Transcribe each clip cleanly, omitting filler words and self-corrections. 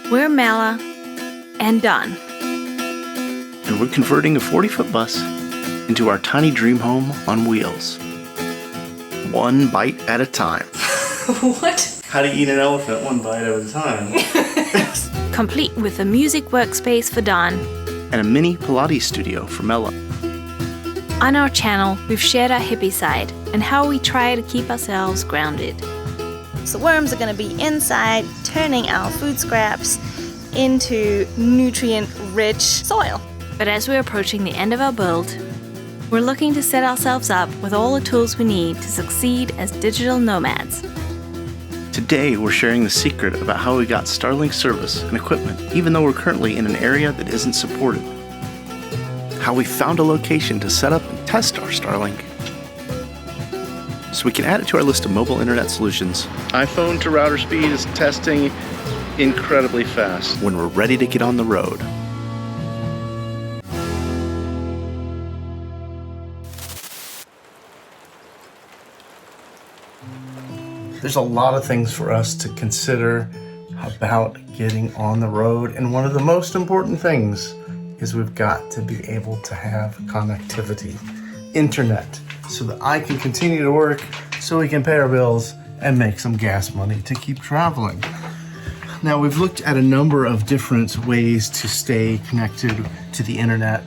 We're Mala and Don. And we're converting a 40-foot bus into our tiny dream home on wheels. One bite at a time. What? How to eat an elephant one bite at a time. Complete with a music workspace for Don. And a mini Pilates studio for Mela. On our channel, we've shared our hippie side and how we try to keep ourselves grounded. So worms are going to be inside, turning our food scraps into nutrient-rich soil. But as we're approaching the end of our build, we're looking to set ourselves up with all the tools we need to succeed as digital nomads. Today, we're sharing the secret about how we got Starlink service and equipment, even though we're currently in an area that isn't supported. How we found a location to set up and test our Starlink, so we can add it to our list of mobile internet solutions. iPhone to router speed is testing incredibly fast when we're ready to get on the road. There's a lot of things for us to consider about getting on the road, and one of the most important things is we've got to be able to have connectivity, internet, so that I can continue to work, so we can pay our bills and make some gas money to keep traveling. Now, we've looked at a number of different ways to stay connected to the internet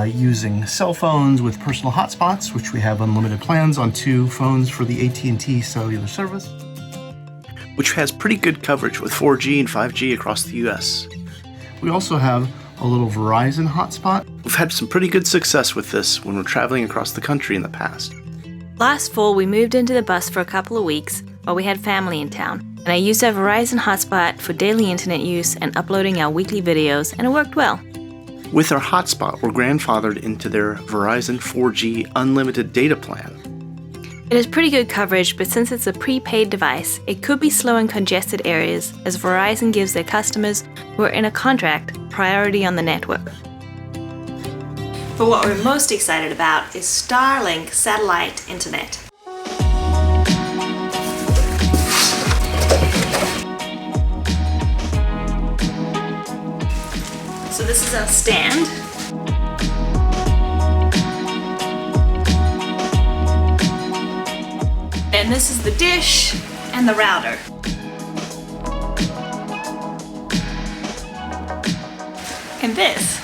using cell phones with personal hotspots, which we have unlimited plans on 2 phones for the AT&T cellular service, which has pretty good coverage with 4G and 5G across the US. We also have a little Verizon hotspot. We've had some pretty good success with this when we're traveling across the country in the past. Last fall, we moved into the bus for a couple of weeks while we had family in town, and I used our Verizon hotspot for daily internet use and uploading our weekly videos, and it worked well. With our hotspot, we're grandfathered into their Verizon 4G unlimited data plan. It has pretty good coverage, but since it's a prepaid device, it could be slow in congested areas, as Verizon gives their customers who are in a contract priority on the network. But what we're most excited about is Starlink satellite internet. So this is our stand. And this is the dish and the router. And this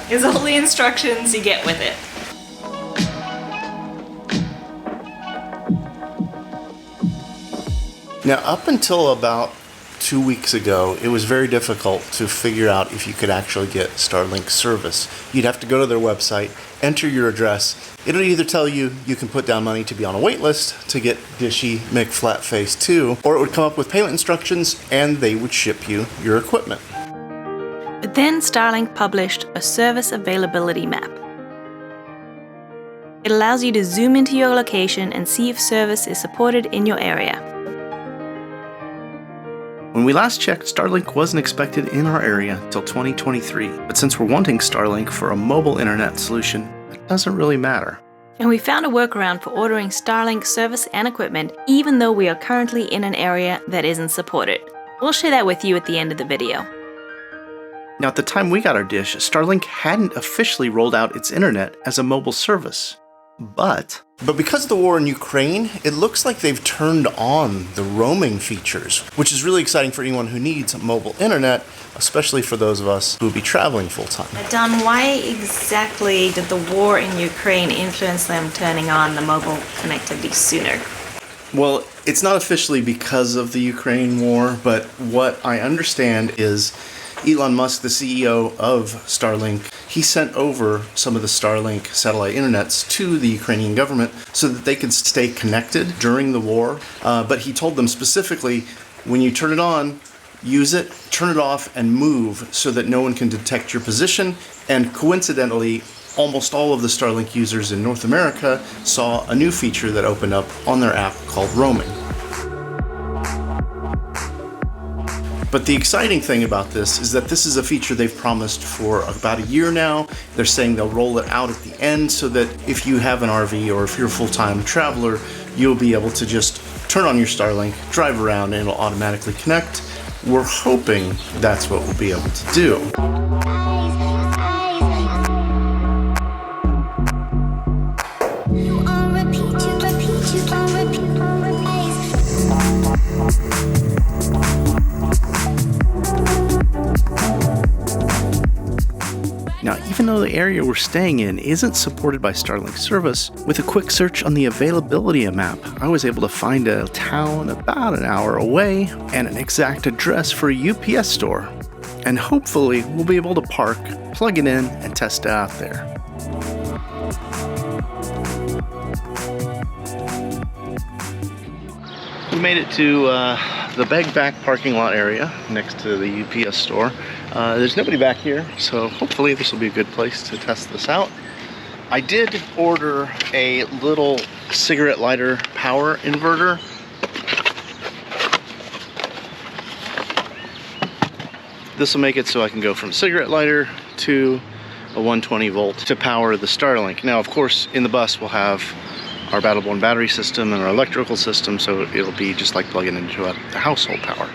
is all the instructions you get with it. Now, up until about 2 weeks ago, it was very difficult to figure out if you could actually get Starlink service. You'd have to go to their website, enter your address. It'll either tell you you can put down money to be on a wait list to get Dishy McFlatface 2, or it would come up with payment instructions and they would ship you your equipment. But then Starlink published a service availability map. It allows you to zoom into your location and see if service is supported in your area. When we last checked, Starlink wasn't expected in our area until 2023, but since we're wanting Starlink for a mobile internet solution, it doesn't really matter. And we found a workaround for ordering Starlink service and equipment, even though we are currently in an area that isn't supported. We'll share that with you at the end of the video. Now, at the time we got our dish, Starlink hadn't officially rolled out its internet as a mobile service. But because of the war in Ukraine, it looks like they've turned on the roaming features, which is really exciting for anyone who needs mobile internet, especially for those of us who will be traveling full-time. Don, why exactly did the war in Ukraine influence them turning on the mobile connectivity sooner? Well, it's not officially because of the Ukraine war, but what I understand is Elon Musk, the CEO of Starlink, he sent over some of the Starlink satellite internets to the Ukrainian government so that they could stay connected during the war. But he told them specifically, when you turn it on, use it, turn it off, and move so that no one can detect your position. And coincidentally, almost all of the Starlink users in North America saw a new feature that opened up on their app called roaming. But the exciting thing about this is that this is a feature they've promised for about a year now. They're saying they'll roll it out at the end so that if you have an RV or if you're a full-time traveler, you'll be able to just turn on your Starlink, drive around, and it'll automatically connect. we're hoping that's what we'll be able to do. Now, even though the area we're staying in isn't supported by Starlink service, with a quick search on the availability map, I was able to find a town about an hour away and an exact address for a UPS store. And hopefully, we'll be able to park, plug it in, and test it out there. We made it to the bag back parking lot area next to the UPS store. There's nobody back here, so hopefully this will be a good place to test this out. I did order a little cigarette lighter power inverter. This will make it so I can go from cigarette lighter to a 120 volt to power the Starlink. Now, of course, in the bus we'll have our battle-borne battery system and our electrical system, so it'll be just like plugging into the household power.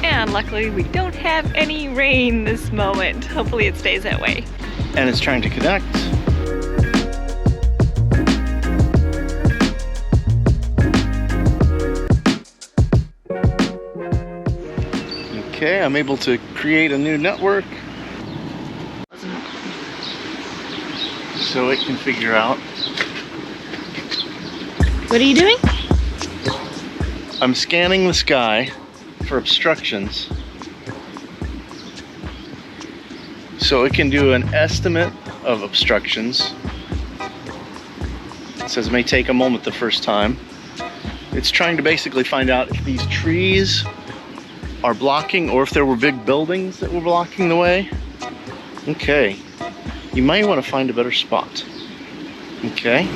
And luckily we don't have any rain this moment. Hopefully it stays that way. And it's trying to connect. Okay, I'm able to create a new network so it can figure out. What are you doing? I'm scanning the sky for obstructions so it can do an estimate of obstructions. It says it may take a moment the first time. It's trying to basically find out if these trees are blocking or if there were big buildings that were blocking the way. Okay, you might want to find a better spot. Okay.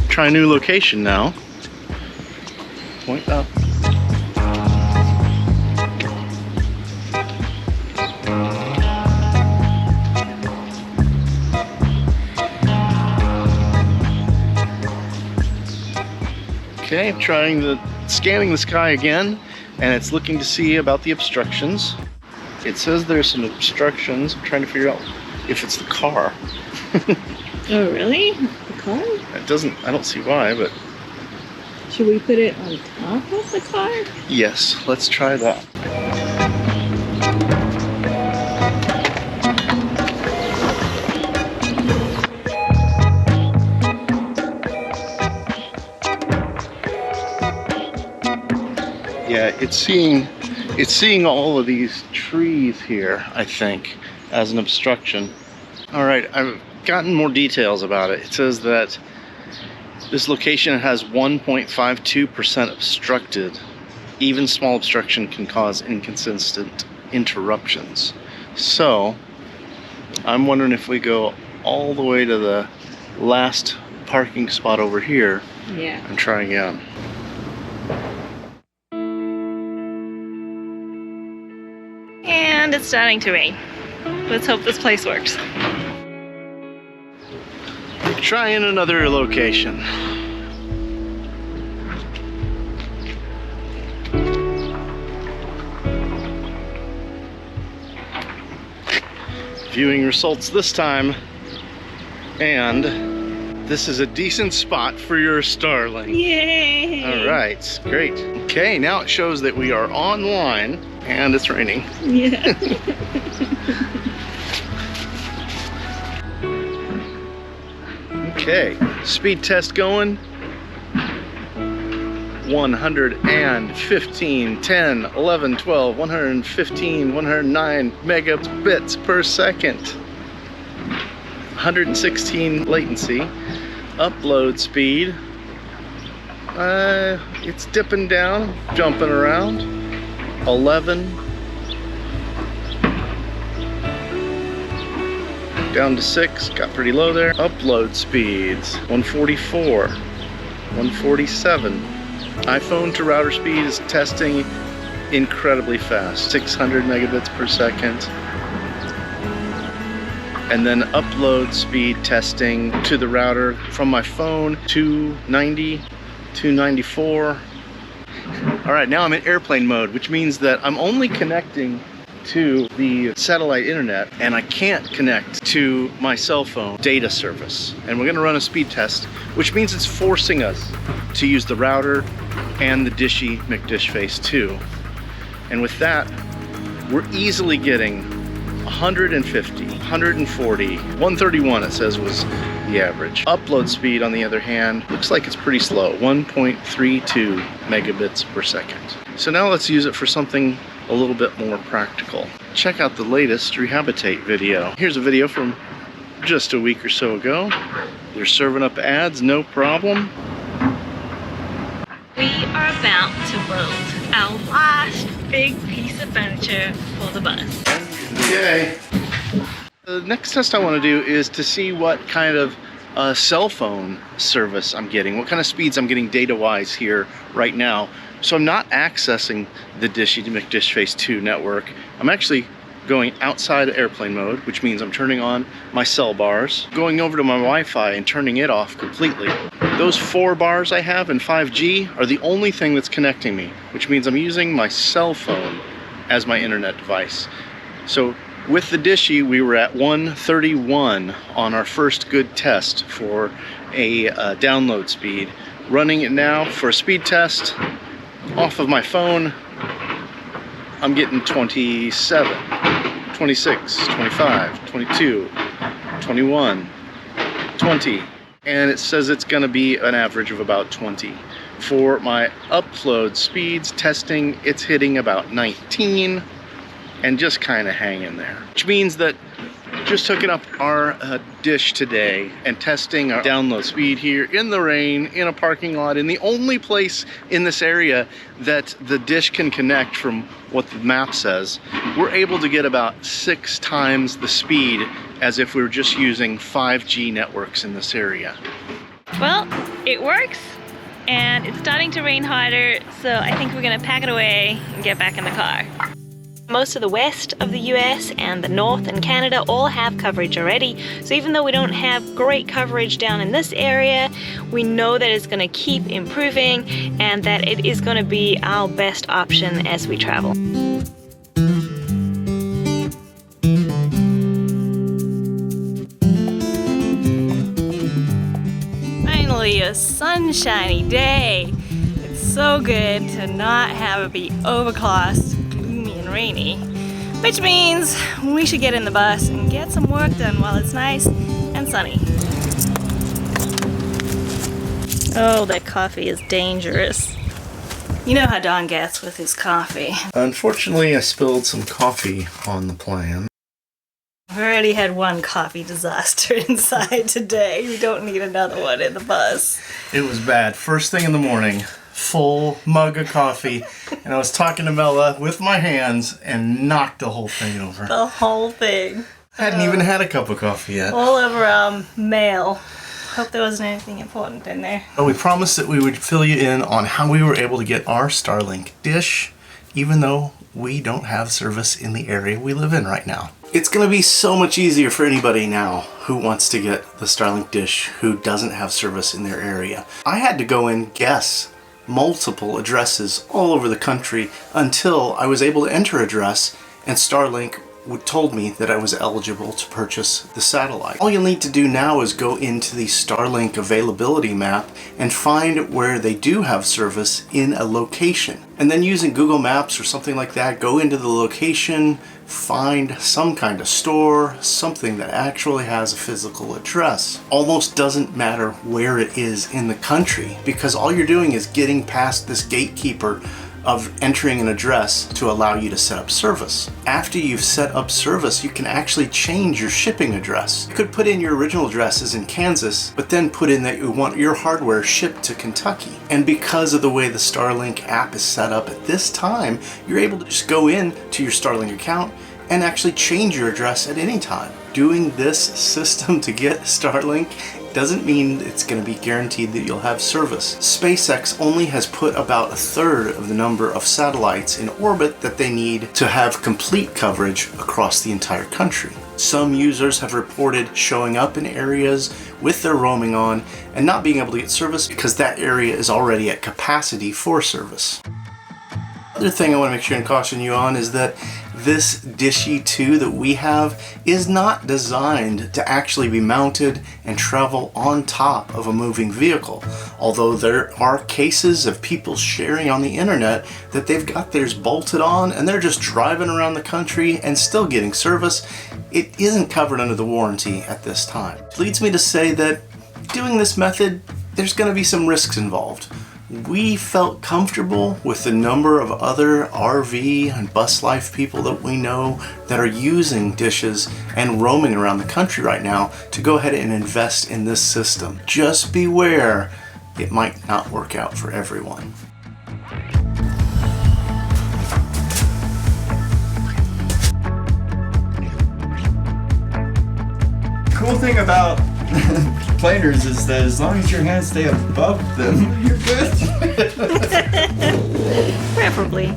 Try a new location now. Point up. Okay, I'm scanning the sky again, and it's looking to see about the obstructions. It says there's some obstructions. I'm trying to figure out if it's the car. Oh, really? The car? It doesn't, I don't see why, but... Should we put it on top of the car? Yes, let's try that. Yeah, it's seeing all of these trees here, I think, as an obstruction. All right, I've gotten more details about it. It says that this location has 1.52% obstructed. Even small obstruction can cause inconsistent interruptions. So, I'm wondering if we go all the way to the last parking spot over here. Yeah. And try again. And it's starting to rain. Let's hope this place works. Trying another location. Viewing results this time, and this is a decent spot for your Starlink. Yay! All right, great. Okay, now it shows that we are online, and it's raining. Yeah. Okay, speed test going. 115, 10, 11, 12, 115, 109 megabits per second. 116 latency. Upload speed. It's dipping down, jumping around. 11. Down to 6, got pretty low there. Upload speeds, 144. 147. iPhone to router speed is testing incredibly fast, 600 megabits per second. And then upload speed testing to the router from my phone, 290, 294. All right, now I'm in airplane mode, which means that I'm only connecting to the satellite internet and I can't connect to my cell phone data service. And we're gonna run a speed test, which means it's forcing us to use the router and the Dishy McDish Face 2. And with that, we're easily getting 150, 140, 131 it says was the average. Upload speed, on the other hand, looks like it's pretty slow, 1.32 megabits per second. So now let's use it for something a little bit more practical. Check out the latest Rehabilitate video. Here's a video from just a week or so ago. They're serving up ads, no problem. We are about to build our last big piece of furniture for the bus. Okay. The next test I want to do is to see what kind of cell phone service I'm getting, what kind of speeds I'm getting data-wise here right now. So I'm not accessing the Dishy McDish Face 2 network. I'm actually going outside of airplane mode, which means I'm turning on my cell bars, going over to my Wi-Fi and turning it off completely. Those 4 bars I have in 5G are the only thing that's connecting me, which means I'm using my cell phone as my internet device. So with the Dishy, we were at 131 on our first good test for a download speed. Running it now for a speed test off of my phone, I'm getting 27, 26, 25, 22, 21, 20, and it says it's going to be an average of about 20. For my upload speeds testing, it's hitting about 19 and just kind of hanging there, which means that just hooking up our dish today and testing our download speed here in the rain, in a parking lot, in the only place in this area that the dish can connect from what the map says, we're able to get about 6 times the speed as if we were just using 5G networks in this area. Well, it works, and it's starting to rain harder, so I think we're gonna pack it away and get back in the car. Most of the west of the US and the north and Canada all have coverage already, so even though we don't have great coverage down in this area, we know that it's going to keep improving and that it is going to be our best option as we travel. Finally, a sunshiny day. It's so good to not have it be overcast, rainy, which means we should get in the bus and get some work done while it's nice and sunny. Oh, that coffee is dangerous. You know how Don gets with his coffee. Unfortunately, I spilled some coffee on the plan. I've already had one coffee disaster inside today. We don't need another one in the bus. It was bad. First thing in the morning, full mug of coffee, and I was talking to Mella with my hands and knocked the whole thing over. The whole thing. I hadn't even had a cup of coffee yet. All over mail. Hope there wasn't anything important in there. But we promised that we would fill you in on how we were able to get our Starlink dish, even though we don't have service in the area we live in right now. It's going to be so much easier for anybody now who wants to get the Starlink dish who doesn't have service in their area. I had to go and guess multiple addresses all over the country until I was able to enter address and Starlink told me that I was eligible to purchase the satellite. All you'll need to do now is go into the Starlink availability map and find where they do have service in a location. And then using Google Maps or something like that, go into the location, find some kind of store, something that actually has a physical address. Almost doesn't matter where it is in the country because all you're doing is getting past this gatekeeper of entering an address to allow you to set up service. After you've set up service, you can actually change your shipping address. You could put in your original address as in Kansas, but then put in that you want your hardware shipped to Kentucky. And because of the way the Starlink app is set up at this time, you're able to just go in to your Starlink account and actually change your address at any time. Doing this system to get Starlink doesn't mean it's going to be guaranteed that you'll have service. SpaceX only has put about 1/3 of the number of satellites in orbit that they need to have complete coverage across the entire country. Some users have reported showing up in areas with their roaming on and not being able to get service because that area is already at capacity for service. Other thing I want to make sure and caution you on is that this Dishy 2 that we have is not designed to actually be mounted and travel on top of a moving vehicle. Although there are cases of people sharing on the internet that they've got theirs bolted on and they're just driving around the country and still getting service, it isn't covered under the warranty at this time. Which leads me to say that doing this method, there's going to be some risks involved. We felt comfortable with the number of other RV and bus life people that we know that are using dishes and roaming around the country right now to go ahead and invest in this system. Just beware, it might not work out for everyone. Cool thing about planers is that as long as your hands stay above them, you're good. Preferably.